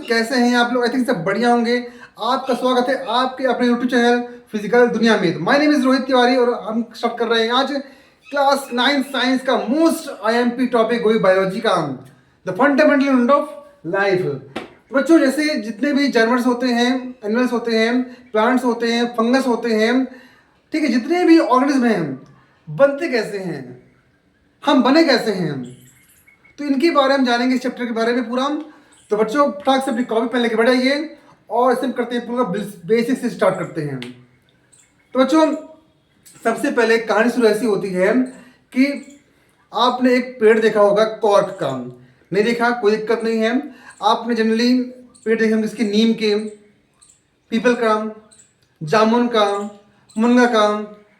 कैसे हैं आप लोग? आई थिंक सब बढ़िया होंगे। आपका स्वागत है आपके अपने यूट्यूब चैनल फिजिकल दुनिया में। My name is Rohit Tiwari और हम स्टार्ट कर रहे हैं आज क्लास 9 साइंस का मोस्ट आईएमपी टॉपिक हुई बायोलॉजी का, the fundamental unit of life. बच्चों, जैसे जितने भी जानवर्स होते हैं, एनिमल्स होते हैं, प्लांट्स होते हैं, फंगस होते हैं, ठीक है, जितने भी ऑर्गेनिज्म हैं, बनते कैसे हैं, हम बने कैसे हैं, तो इनके बारे में जानेंगे, इस चैप्टर के बारे में पूरा। तो बच्चों, फटाक से अपनी कॉपी पेन लेके बैठाइए और इसे करते हैं पूरा बेसिक से स्टार्ट करते हैं। तो बच्चों, सबसे पहले कहानी शुरू ऐसी होती है कि आपने एक पेड़ देखा होगा कॉर्क का। नहीं देखा, कोई दिक्कत नहीं है। आपने जनरली पेड़ देखे होंगे इसके नीम के, पीपल का, जामुन का, मुनगा का,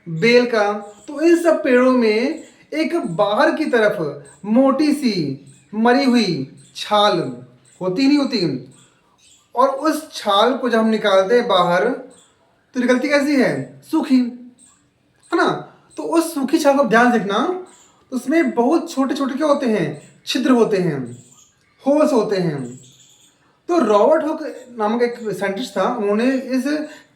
बेल का। तो इन सब पेड़ों में एक बाहर की तरफ मोटी सी मरी हुई छाल होती नहीं होती, और उस छाल को जब हम निकालते हैं बाहर तो निकलती कैसी है? सूखी, है ना। तो उस सूखी छाल को ध्यान से देखना, तो उसमें बहुत छोटे छोटे क्या होते हैं? छिद्र होते हैं, होल्स होते हैं। तो रॉबर्ट हुक नामक एक साइंटिस्ट था, उन्होंने इस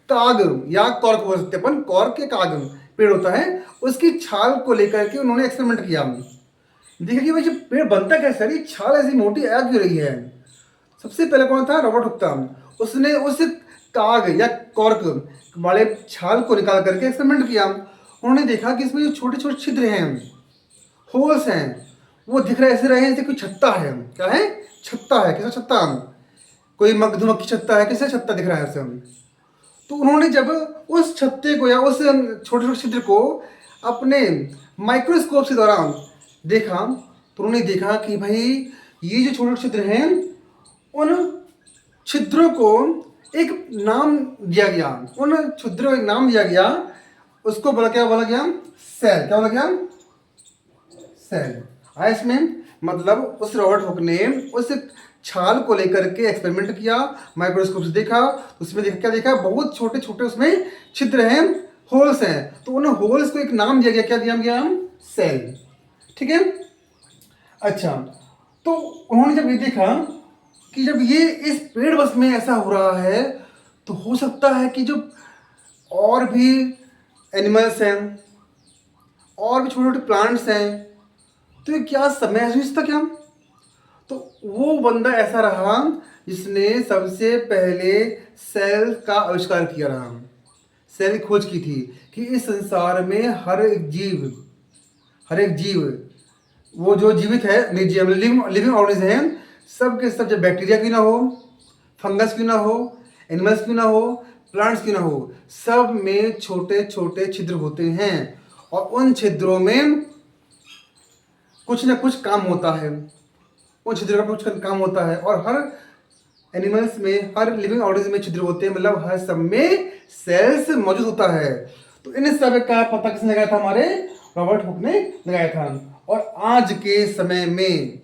काग या कॉर्क बोल सकते हैं अपन, कॉर्क के काग पेड़ होता है, उसकी छाल को लेकर के उन्होंने एक्सपेरिमेंट किया। देखा कि भाई ये पेड़ बनता कैसे है, छाल ऐसी मोटी आ क्यों रही है। सबसे पहले कौन था? रॉबर्ट हुक था। उसने उस काग या कॉर्क वाले छाल को निकाल करके एक्सपेरिमेंट किया। उन्होंने देखा कि इसमें जो छोटे छोटे छिद्र हैं, होल्स हैं, वो दिख रहे ऐसे रहे जैसे कोई छत्ता है। क्या है? छत्ता है। कैसा छत्ता? कोई मधुमक्खी छत्ता है, कैसा छत्ता दिख रहा है ऐसे। तो उन्होंने जब उस छत्ते को या उस छोटे छोटे छिद्र को अपने माइक्रोस्कोप से दौरान देखा, तो उन्होंने देखा कि भाई ये जो छोटे छोटे छिद्र हैं, उन छिद्रों को एक नाम दिया गया। उन छिद्रों को एक नाम दिया गया, उसको क्या बोला गया? सेल। क्या बोला गया? सेल। इसमें मतलब उस रॉबर्ट हुक ने उस छाल को लेकर के एक्सपेरिमेंट किया, माइक्रोस्कोप से देखा, उसमें देखा, क्या देखा? बहुत छोटे छोटे उसमें छिद्र हैं, होल्स हैं। तो उन होल्स को एक नाम दिया गया। क्या दिया गया? सेल। ठीक है। अच्छा, तो उन्होंने जब ये देखा कि जब ये इस पेड़ बस में ऐसा हो रहा है, तो हो सकता है कि जो और भी एनिमल्स हैं और भी छोटे छोटे प्लांट्स हैं, तो ये क्या समय महसूस था क्या? तो वो बंदा ऐसा रहा जिसने सबसे पहले सेल का आविष्कार किया रहा, सेल की खोज की थी कि इस संसार में हर एक जीव वो जो जीवित है, लिविंग ऑर्गेनिज्म है, सब के सब, जब बैक्टीरिया क्यों ना हो, फंगस क्यों ना हो, एनिमल्स क्यों ना हो, प्लांट्स क्यों ना हो, सब में छोटे छोटे छिद्र होते हैं, और उन छिद्रों में कुछ ना कुछ काम होता है। उन छिद्र का कुछ काम होता है, और हर एनिमल्स में, हर लिविंग ऑर्गेनिज्म में छिद्र होते हैं, मतलब हर सब में सेल्स मौजूद होता है। तो इन सब का पता किसने लगाया था? हमारे रॉबर्ट हुक ने लगाया था। और आज के समय में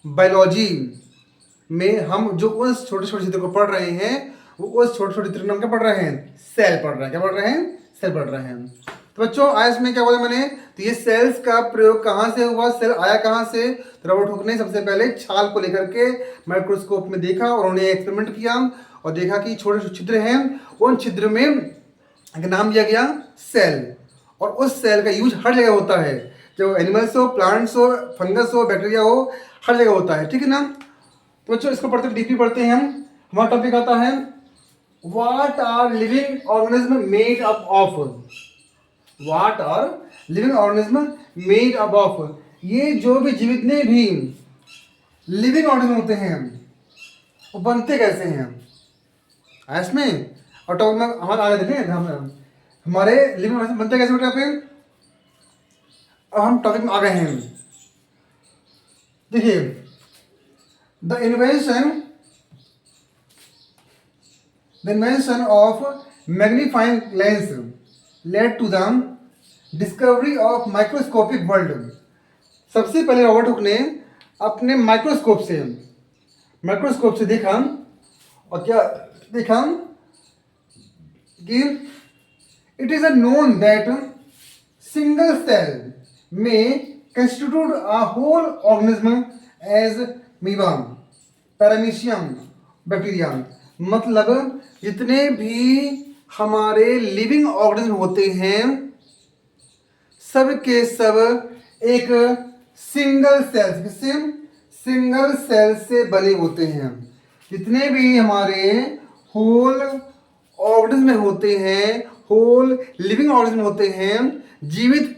बायोलॉजी में हम जो उस छोटे छोटे छिद्र को पढ़ रहे हैं, वो उस छोटे छोटे छिद्र नाम क्या पढ़ रहे हैं? सेल पढ़ रहे हैं। क्या पढ़ रहे हैं? सेल पढ़ रहे हैं। तो बच्चों, आज में क्या बोला मैंने? तो ये सेल्स का प्रयोग कहाँ से हुआ, सेल आया कहाँ से? तो रॉबर्ट हुक ने सबसे पहले छाल को लेकर के माइक्रोस्कोप में देखा, और उन्होंने एक्सपेरिमेंट किया और देखा कि छोटे छोटे छिद्र हैं, उन छिद्र में एक नाम दिया गया सेल। और उस सेल का यूज हर जगह होता है, जो एनिमल्स हो, प्लांट्स हो, फंगस हो, बैक्टीरिया हो, हर जगह होता है। ठीक है ना। तो बच्चों, इसको पढ़ते डीपली पढ़ते हैं हम। हमारा टॉपिक आता है what are living organism made up of. What are living organism made up of. ये जो भी जीवित ने भी लिविंग ऑर्गेनिज्म होते हैं, वो बनते कैसे हैं इसमें। और टॉपिक में हमारे आगे देखें, हमारे लिविंग ऑर्गेनिज्म बनते कैसे बेटा पे। अब हम टॉपिक में आ गए हैं। देखिए, the invention of magnifying lens led to the discovery of microscopic world। सबसे पहले रॉबर्ट हुक ने अपने माइक्रोस्कोप से देखा, और क्या देखा कि it is known that single cell में constitute a whole organism as amoeba, paramecium bacteria. मतलब जितने भी हमारे लिविंग ऑर्गेनिज्म होते हैं सब के सब एक सिंगल सेल से बने होते हैं। जितने भी हमारे होल ऑर्गेनिज्म होते हैं, होल लिविंग ऑर्गेनिज्म होते हैं, जीवित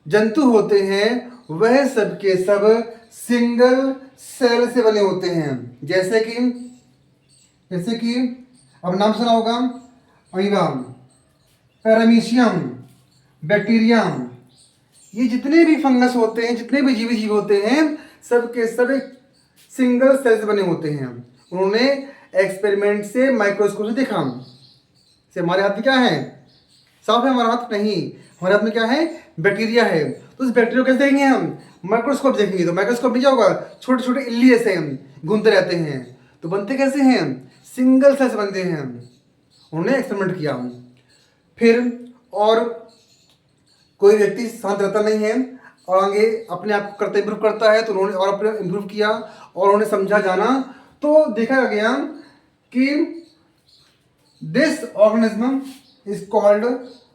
जंतु होते हैं, वह सब के सब सिंगल सेल से बने होते हैं। जैसे कि अब नाम सुना होगा, अमीबा, पैरामीशियम, बैक्टीरियम, ये जितने भी फंगस होते हैं, जितने भी जीवी जीव होते हैं, सब के सब एक सिंगल सेल से बने होते हैं। उन्होंने एक्सपेरिमेंट से माइक्रोस्कोप से देखा। से हमारे हाथ में क्या है, साफ है हमारा हाथ? नहीं, हमारे हाथ में क्या है, बैक्टीरिया है। तो उस बैक्टीरिया को कैसे देखेंगे हम? माइक्रोस्कोप देखेंगे। तो माइक्रोस्कोप में क्या होगा, छोटे छोटे इल्ली ऐसे घूमते रहते हैं। तो बनते कैसे हैं, सिंगल सेल से बनते हैं। उन्होंने एक्सपेरिमेंट किया। फिर और कोई व्यक्ति शांत रहता नहीं है और आगे अपने आप को करते इम्प्रूव करता है, तो उन्होंने और अपने इम्प्रूव किया और उन्होंने समझा जाना, तो देखा गया कि this organism is called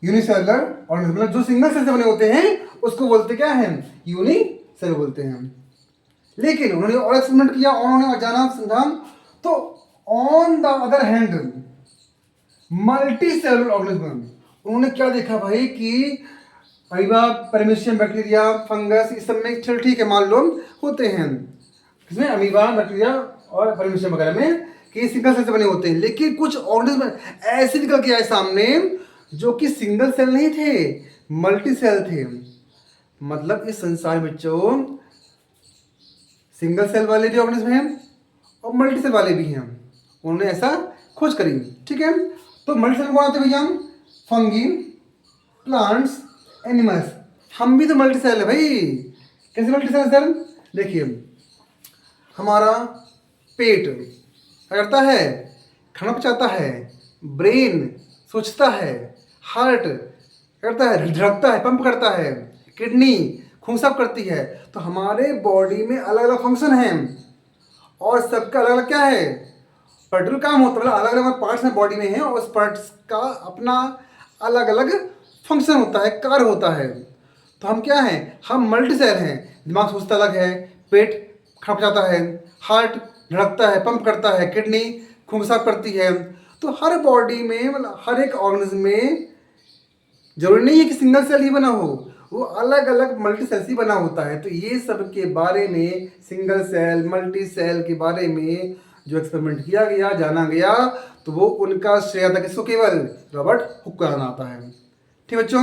unicellular organism. मतलब जो सिंगल सेल से बने होते हैं उसको बोलते क्या है, यूनिसेलुलर बोलते हैं। लेकिन उन्होंने और एक्सपेरिमेंट किया और उन्होंने जाना समझा, तो on the other hand multi cellular organism, उन्होंने क्या देखा भाई कि अमीबा, पैरामीशियम, बैक्टीरिया, फंगस, इस सब में चल ठीक है मान लो होते हैं, इसमें अमीबा, बैक्टीरिया और पैरामीशियम वगैरह में कि सिंगल सेल से बने होते हैं। लेकिन कुछ ऑर्गेनिज्म ऐसे निकल के आए सामने जो कि सिंगल सेल नहीं थे, मल्टी सेल थे। मतलब इस संसार में जो सिंगल सेल वाले भी ऑर्गेनिज्म हैं और मल्टी सेल वाले भी हैं, उन्होंने ऐसा खोज करी। ठीक है, तो मल्टी सेल कौन आते हैं भैया? Fungi, plants, animals. हम भी तो मल्टी सेल है भाई। कैसे मल्टी सेल सर? देखिए, हमारा पेट क्या करता है, खाना पचाता है, ब्रेन सोचता है, हार्ट करता है, धड़कता है, पंप करता है, किडनी खून साफ करती है। तो हमारे बॉडी में अलग अलग फंक्शन हैं और सबका अलग अलग क्या है, पर्टिकुलर काम होता है। अलग अलग पार्ट्स में बॉडी में है और उस पार्ट्स का अपना अलग अलग फंक्शन होता है, कार्य होता है। तो हम क्या हैं, हम मल्टी सेल हैं। दिमाग सोचता अलग है, पेट खाना पचाता है, हार्ट धड़कता है, पंप करता है, किडनी खून साफ करती है। तो हर बॉडी में, मतलब हर एक ऑर्गेनिज्म में जरूरी नहीं है कि सिंगल सेल ही बना हो, वो अलग अलग मल्टी सेल ही बना होता है। तो ये सब के बारे में, सिंगल सेल, मल्टी सेल के बारे में जो एक्सपेरिमेंट किया गया, जाना गया, तो वो उनका श्रेय था किसको? केवल रॉबर्ट हुक का आता है। ठीक बच्चों,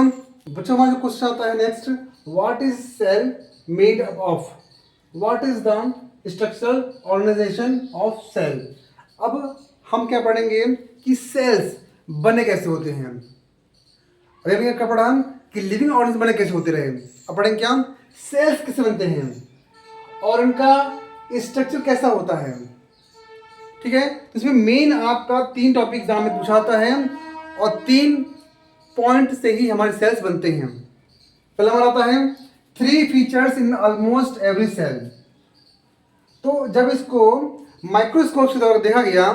हमारा जो क्वेश्चन आता है next, what is cell made up of? What is the structural organisation of cell? अब हम क्या पढ़ेंगे कि सेल्स बने कैसे होते हैं। अभी हमने क्या पढ़ा कि लिविंग ऑर्गेनिज्म बने कैसे होते रहे। अब पढ़ेंगे क्या, सेल्स कैसे बनते हैं और उनका स्ट्रक्चर कैसा होता है। ठीक है, तो इसमें मेन आपका 3 टॉपिक एग्जाम में पूछाता है और 3 पॉइंट से ही हमारे सेल्स बनते हैं। पहला हमारा आता है 3 features in almost every cell. तो जब इसको माइक्रोस्कोप से द्वारा देखा गया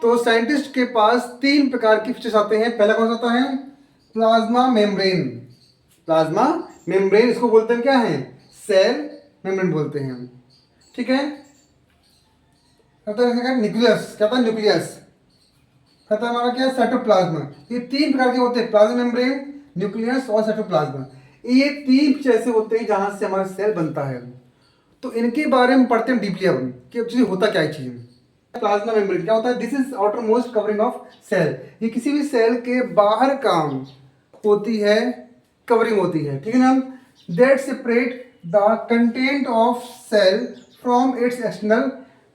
तो साइंटिस्ट के पास 3 प्रकार की फीचर्स आते हैं। पहला कौन सा आता है, प्लाज्मा मेम्ब्रेन। प्लाज्मा मेम्ब्रेन इसको बोलते हैं क्या है, सेल मेम्ब्रेन बोलते हैं। ठीक है, न्यूक्लियस, क्या था, न्यूक्लियस कहता है हमारा क्या, साइटोप्लाज्म। ये 3 प्रकार के होते हैं, प्लाज्मा मेम्ब्रेन, न्यूक्लियस और साइटोप्लाज्म। ये 3 फीचर ऐसे होते हैं जहां से हमारा सेल बनता है। तो इनके बारे में पढ़ते हैं डीपली अब कि एक्चुअली होता क्या है चीज। प्लाज्मा मेम्ब्रेन क्या होता है, this is outermost covering of cell. ये किसी भी सेल के बाहर काम होती है, कवरिंग होती है। ठीक है ना, that separate the content of cell from its external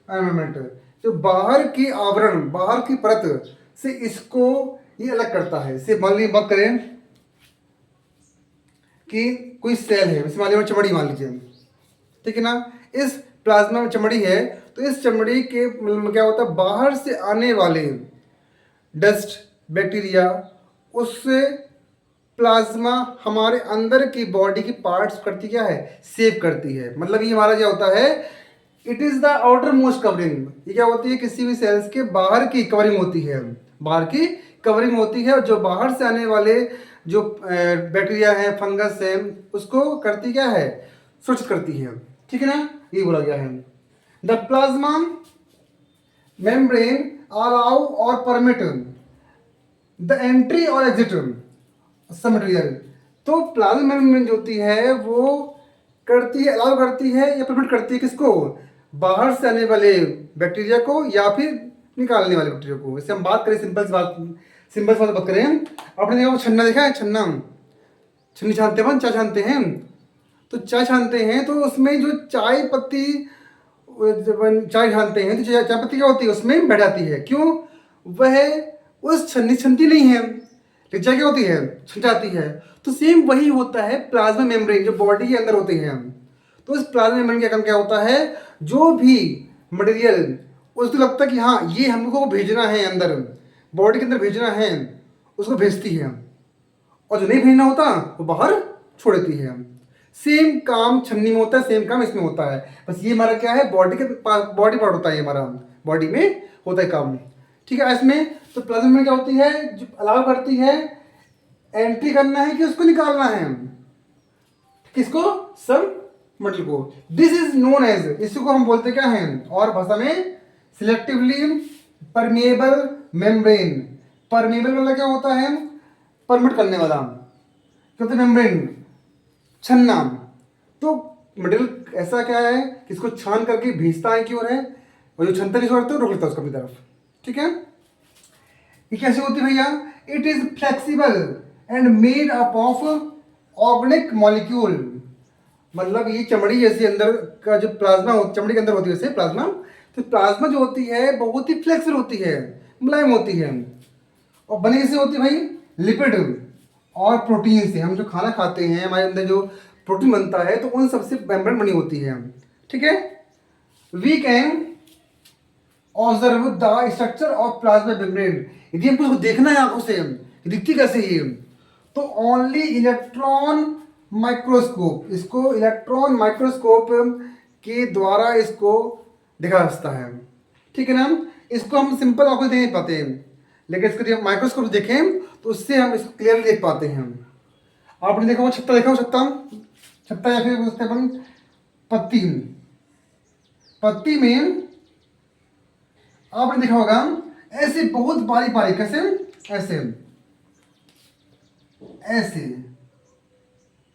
environment. जो बाहर की आवरण, बाहर की परत से इसको ये अलग करता है। इसे मान लीजिए, बात करें कि कोई सेल है, जैसे मान लीजिए चमड़ी मान लीजिए, ठीक है ना, इस प्लाज्मा में चमड़ी है, तो इस चमड़ी के क्या होता है, बाहर से आने वाले डस्ट, बैक्टीरिया, उससे प्लाज्मा हमारे अंदर की बॉडी की पार्ट्स करती क्या है, सेव करती है। मतलब ये हमारा क्या होता है, it is the outer most covering. ये क्या होती है, किसी भी सेल्स के बाहर की कवरिंग होती है, बाहर की कवरिंग होती है, जो बाहर से आने वाले जो बैक्टीरिया है, फंगस है, उसको करती क्या है, सुरक्षित करती है। ठीक है ना, ये बोला गया है। द प्लाज्मा मेम्ब्रेन अलाउ और परमिट द एंट्री और एग्जिट सब मटेरियल। तो प्लाज्मा मेम्ब्रेन जो होती है वो करती है, अलाउ करती है या परमिट करती है किसको, बाहर से आने वाले बैक्टीरिया को या फिर निकालने वाले बैक्टीरिया को। इससे हम बात करें सिंपल सी बात, सिंपल सी बात करें, आपने देखा वो छन्ना देखा है, छन्ना, छन्नी छानते हैं, चाय छानते हैं, तो चाय छानते हैं तो उसमें जो चाय पत्ती, जब चाय छानते हैं तो चाय पत्ती क्या होती है, उसमें बैठ जाती है। क्यों, वह उस छन्नी छनती नहीं है, लेकिन चाय क्या होती है, छन जाती है। तो सेम वही होता है प्लाज्मा मेम्ब्रेन जो बॉडी के अंदर होते हैं। तो इस प्लाज्मा मेम्ब्रेन का काम क्या होता है, जो भी मटेरियल उसको लगता है कि हाँ ये हमको भेजना है अंदर, बॉडी के अंदर भेजना है, उसको भेजती है, और जो नहीं भेजना होता वो बाहर छोड़ देती है। सेम काम छन्नी में होता है, सेम काम इसमें होता है, बस ये हमारा क्या है, बॉडी के बॉडी पार्ट होता है, ये हमारा बॉडी में होता है काम। ठीक है, इसमें तो प्लाज्मा मेम्ब्रेन क्या होती है, जो अलाउ करती है एंट्री करना है कि उसको निकालना है, किसको, सब मटेरियल को। दिस इज नोन एज, इसको हम बोलते क्या हैं और भाषा में, सिलेक्टिवली परमिएबल मेम्ब्रेन। परमिएबल वाला क्या होता है, परमिट करने वाला, क्योंकि मेम्ब्रेन छन्ना। तो मटेरियल ऐसा क्या है, किसको छान करके भेजता है की ओर है, और जो छनता नहीं छोड़ता रोक लेता है उसको अपनी तरफ। ठीक है, ये कैसे होती है भैया, it is flexible and made up of organic molecule. मतलब ये चमड़ी जैसे अंदर का जो प्लाज्मा चमड़ी के अंदर होती है वैसे प्लाज्मा, तो प्लाज्मा जो होती है बहुत ही फ्लेक्सिबल होती है, मुलायम होती है, और बनी कैसे होती है भाई, लिपिड और प्रोटीन से। हम जो खाना खाते हैं हमारे अंदर जो प्रोटीन बनता है तो उन सबसे मेम्ब्रेन बनी होती है। ठीक है, we can observe the structure of plasma membrane. यदि हमको उसको देखना है आंखों से दिखती कैसे है, तो ओनली इलेक्ट्रॉन माइक्रोस्कोप, इसको इलेक्ट्रॉन माइक्रोस्कोप के द्वारा इसको देखा जा सकता है। ठीक है ना, इसको हम सिंपल आंखों से देख नहीं पाते हैं, लेकिन इसको जब माइक्रोस्कोप देखें तो उससे हम इसको क्लियरली देख पाते हैं। आपने देखा वो छत्ता, देखा वो छत्ता, छत्ता या फिर उसके अपन पत्ती, पत्ती में आपने देखा होगा ऐसे बहुत बारीक बारीक, कैसे, ऐसे ऐसे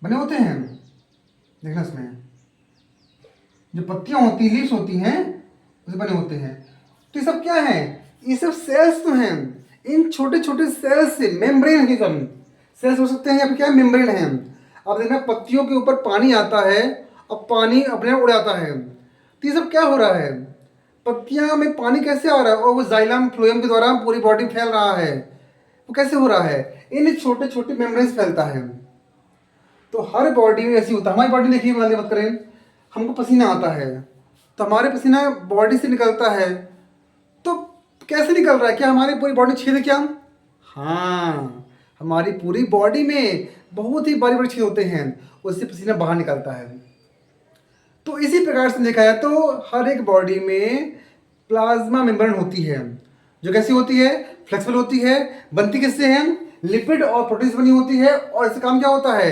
बने होते हैं, देखना इसमें जो पत्तियां होती हैं, लीव्स होती हैं, उसे बने होते हैं। तो ये सब क्या है, ये सब सेल्स तो हैं, इन छोटे छोटे सेल्स से मेम्ब्रेन है, सब सेल्स हो सकते हैं या फिर क्या मेम्ब्रेन है। अब देखना पत्तियों के ऊपर पानी आता है और पानी अपने आप उड़ जाता है, तो ये सब क्या हो रहा है, पत्तियां में पानी कैसे आ रहा है और वो जाइलम फ्लोएम के द्वारा पूरी बॉडी में फैल रहा है, वो कैसे हो रहा है, इन छोटे छोटे मेम्ब्रेन फैलता है। तो हर बॉडी में ऐसी होता है, हमारी बॉडी देखिए वाली बात करें, हमको पसीना आता है तो हमारे पसीना बॉडी से निकलता है, तो कैसे निकल रहा है, क्या हमारी पूरी बॉडी छेद है क्या, हाँ हमारी पूरी बॉडी में बहुत ही बड़े बड़े छेद होते हैं, उससे पसीना बाहर निकलता है। तो इसी प्रकार से देखा जाए तो हर एक बॉडी में प्लाज्मा मेम्ब्रेन होती है, जो कैसी होती है, फ्लेक्सिबल होती है, बनती किससे है, लिपिड और प्रोटीन बनी होती है, और इसका काम क्या होता है,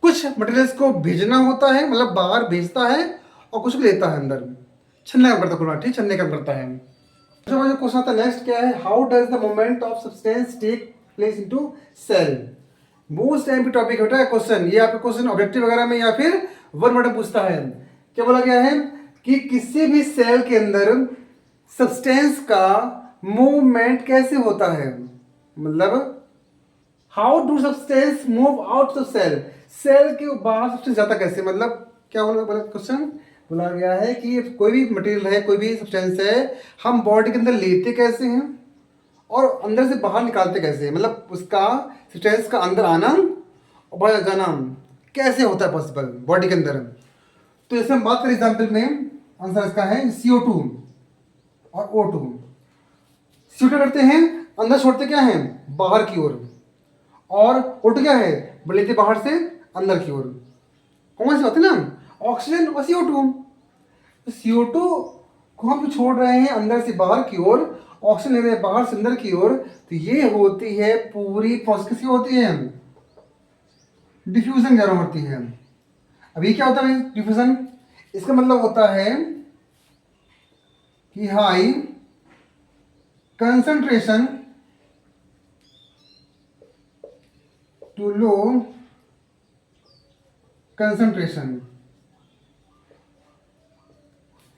कुछ मटेरियल्स को भेजना होता है, मतलब बाहर भेजता है, और कुछ को लेता है अंदर, छन्ने काम करता है, ठीक, छन्ने काम करता है। जो क्वेश्चन आता है नेक्स्ट क्या है, how does the movement of substance take place into cell. Most time topic होता है क्वेश्चन, ये आपका क्वेश्चन ऑब्जेक्टिव वगैरह में या फिर वन वर्ड में पूछता है। क्या बोला गया है कि किसी भी सेल के अंदर सब्सटेंस का मूवमेंट कैसे होता है, मतलब how do substance move out of cell, cell के बाहर सब्सटेंस जाता कैसे, मतलब क्या बोला क्वेश्चन, बोला गया है कि कोई भी मटेरियल है, कोई भी सब्सटेंस है, हम बॉडी के अंदर लेते कैसे हैं और अंदर से बाहर निकालते कैसे हैं, मतलब उसका सब्सटेंस का अंदर आना और बाहर जाना कैसे होता है पॉसिबल बॉडी के अंदर। तो जैसे हम बात करें एग्जाम्पल में, आंसर इसका है CO2 और O2। CO2 करते हैं अंदर, छोड़ते क्या है बाहर की ओर, और O2 क्या है लेते बाहर से अंदर की ओर। कौन सी बात है ना, ऑक्सीजन और CO2। तो CO2 को हम छोड़ रहे हैं अंदर से बाहर की ओर, ऑक्सीजन ले रहे हैं बाहर से अंदर की ओर, तो ये होती है पूरी प्रोसेस किसकी होती है, डिफ्यूजन द्वारा होती है। अब ये क्या होता है डिफ्यूजन, इसका मतलब होता है कि high concentration to low concentration.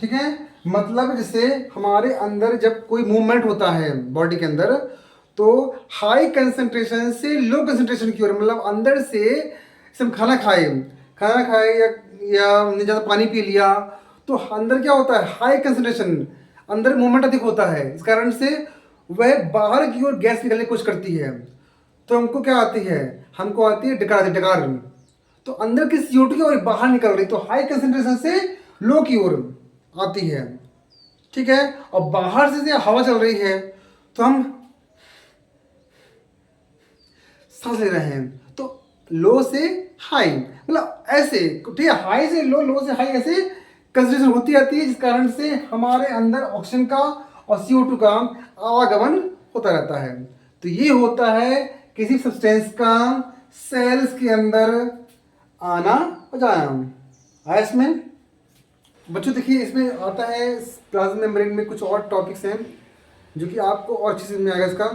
ठीक है, मतलब जैसे हमारे अंदर जब कोई मूवमेंट होता है बॉडी के अंदर, तो हाई कंसंट्रेशन से लो कंसंट्रेशन की ओर, मतलब अंदर से जैसे हम खाना खाए या हमने ज़्यादा पानी पी लिया, तो अंदर क्या होता है, हाई कंसंट्रेशन, अंदर मूवमेंट अधिक होता है, इस कारण से वह बाहर की ओर गैस निकलने की कोशिश करती है। तो हमको क्या आती है, हमको आती है डकार। तो अंदर की CO2 की ओर बाहर निकल रही, तो हाई कंसंट्रेशन से लो की ओर आती है। ठीक है, और बाहर से हवा चल रही है, तो हम सांस ले रहे हैं, तो लो से हाई, मतलब ऐसे, ठीक है, हाई से लो, लो से हाई, ऐसे कंसंट्रेशन होती रहती है, जिस कारण से हमारे अंदर ऑक्सीजन का और CO2 का आवागमन होता रहता है। तो ये होता है किसी सब्सटेंस का सेल्स के अंदर आना और जाना। आया इसमें बच्चों, देखिए इसमें आता है प्लाज्मा मेम्ब्रेन में कुछ और टॉपिक्स हैं जो कि आपको और अच्छे से में आएगा। इसका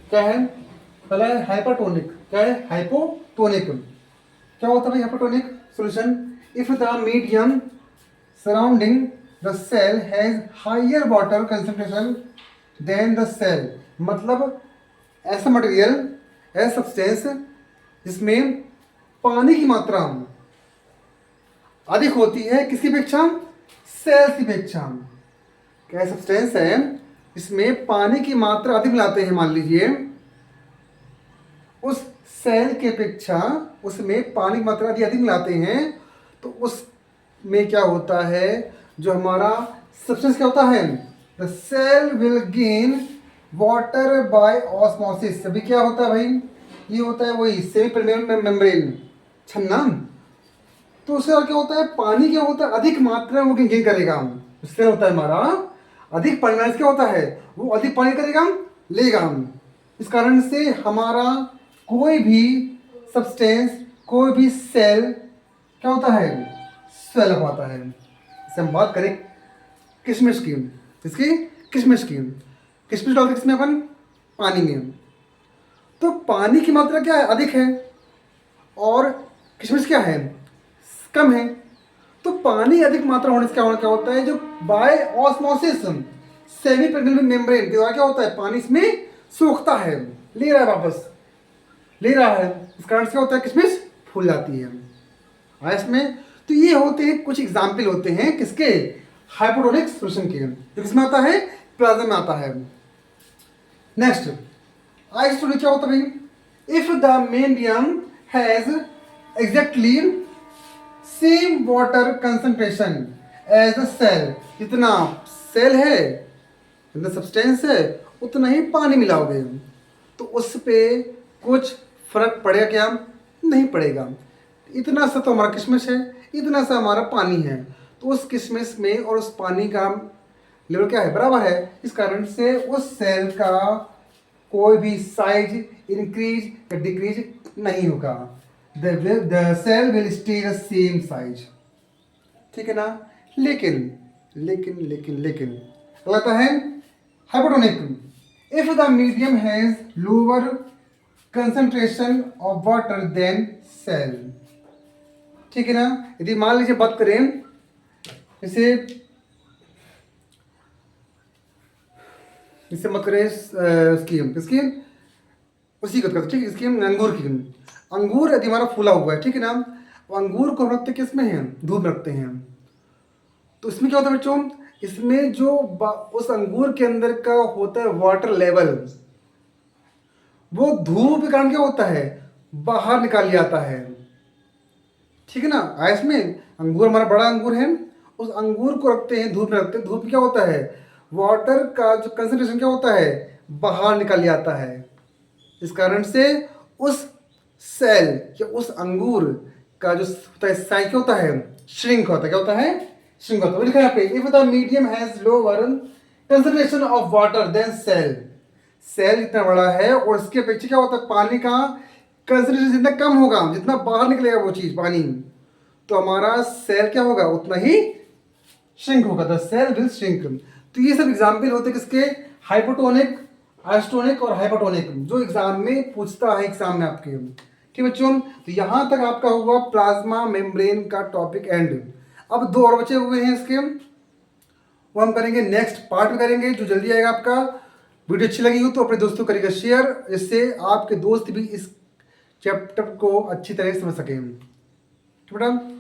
क्या है, पहला है हाइपरटोनिक। क्या है, हाइपोटोनिक। क्या होता है भाई hypertonic solution, if the medium surrounding the cell has higher water concentration than the cell, मतलब ऐसा मटेरियल, ऐसा सब्सटेंस जिसमें पानी की मात्रा अधिक होती है, किसकी अपेक्षा, सेल्स की अपेक्षा। क्या सब्सटेंस है इसमें पानी की मात्रा अधिक मिलाते हैं, मान लीजिए उस सेल की अपेक्षा उसमें पानी की मात्रा अधिक मिलाते हैं, तो उसमें क्या होता है, जो हमारा सब्सटेंस क्या होता है, the cell will gain water by osmosis. अभी क्या होता है भाई, ये होता है वही सेमी परमेबल मेम्ब्रेन छन्ना। तो उसके बाद क्या होता है, पानी क्या होता है, अधिक मात्रा में वो गेन करेगा, उससे होता है हमारा अधिक पानी, क्या होता है वो अधिक पानी करेगा, लेगा। इस कारण से हमारा कोई भी सब्सटेंस, कोई भी सेल क्या होता है, स्वेल अप आता है। जैसे हम बात करें किशमिश की, इसकी किशमिश डालते किसमें अपन, पानी में, तो पानी की मात्रा क्या है, अधिक है, और किशमिश क्या है, कम है। तो पानी अधिक मात्रा होने से क्या होता है, जो by osmosis semipermeable membrane के द्वारा क्या होता है, पानी इसमें सोखता है, ले रहा है वापस, ले रहा है, इस कारण से क्या होता है, किशमिश फूल जाती है। इसमें तो ये होते हैं कुछ एग्जाम्पल होते हैं किसके, हाइपोटोनिक सॉल्यूशन के, जो किसमें आता है, प्लाज्मा में आता है। नेक्स्ट आइसोटोनिक क्या होता है भाई, if the medium has exactly same water concentration as the cell, जितना सेल है, जितना सब्सटेंस है, उतना ही पानी मिलाओगे, तो उस पे कुछ फर्क पड़ेगा क्या, नहीं पड़ेगा। इतना सा तो हमारा किशमिश है, इतना सा हमारा पानी है, तो उस किशमिश में और उस पानी का लेवल क्या है, बराबर है। इस कारण से उस सेल का कोई भी साइज इंक्रीज या डिक्रीज नहीं होगा, the cell will stay the same size. ठीक है ना, लेकिन अगला आता है hypotonic, if the medium has lower concentration of water than cell. ठीक है ना, यदि मान लीजिए बात करें जैसे, इससे मत करें इसकी उसी को करते, ठीक है, इसकी अंगूर की, अंगूर यदि हमारा फूला हुआ है, ठीक है ना, अंगूर को रखते किस में है, धूप में रखते हैं, तो इसमें क्या होता है बच्चों, इसमें जो उस अंगूर के अंदर का होता है वाटर लेवल, वो धूप के कारण क्या होता है, बाहर निकाल लिया जाता है। ठीक है ना, इसमें अंगूर हमारा बड़ा अंगूर है, उस अंगूर को रखते हैं धूप में, रखते हैं, धूप में क्या होता है, वाटर का जो कंसंट्रेशन क्या होता है, बाहर निकाल लिया जाता है। इस कारण से उस सेल या उस अंगूर का जो होता है साइज क्या होता है, श्रिंक होता है, क्या होता है, श्रिंक होता है। लिखा है यहाँ पे if the medium has lower concentration of water than cell, cell जितना बड़ा है और इसके अपेक्षा क्या होता है, पानी का कंसंट्रेशन जितना कम होगा, जितना बाहर निकलेगा वो चीज पानी, तो हमारा सेल क्या होगा, उतना ही श्रिंक होगा, द सेल विल श्रिंक। तो ये सब एग्जाम्पल होते हैं किसके, हाइपोटोनिक, आइसोटोनिक और हाइपोटोनिक, जो एग्जाम में पूछता है एग्जाम में आपके। ठीक बच्चों, तो यहाँ तक आपका हुआ प्लाज्मा मेम्ब्रेन का टॉपिक एंड। अब दो और बचे हुए हैं इसके, वो हम करेंगे नेक्स्ट पार्ट में करेंगे, जो जल्दी आएगा आपका। वीडियो अच्छी लगी हो तो अपने दोस्तों को करिएगा शेयर, जिससे आपके दोस्त भी इस चैप्टर को अच्छी तरह से समझ सकें। ठीक बेटा।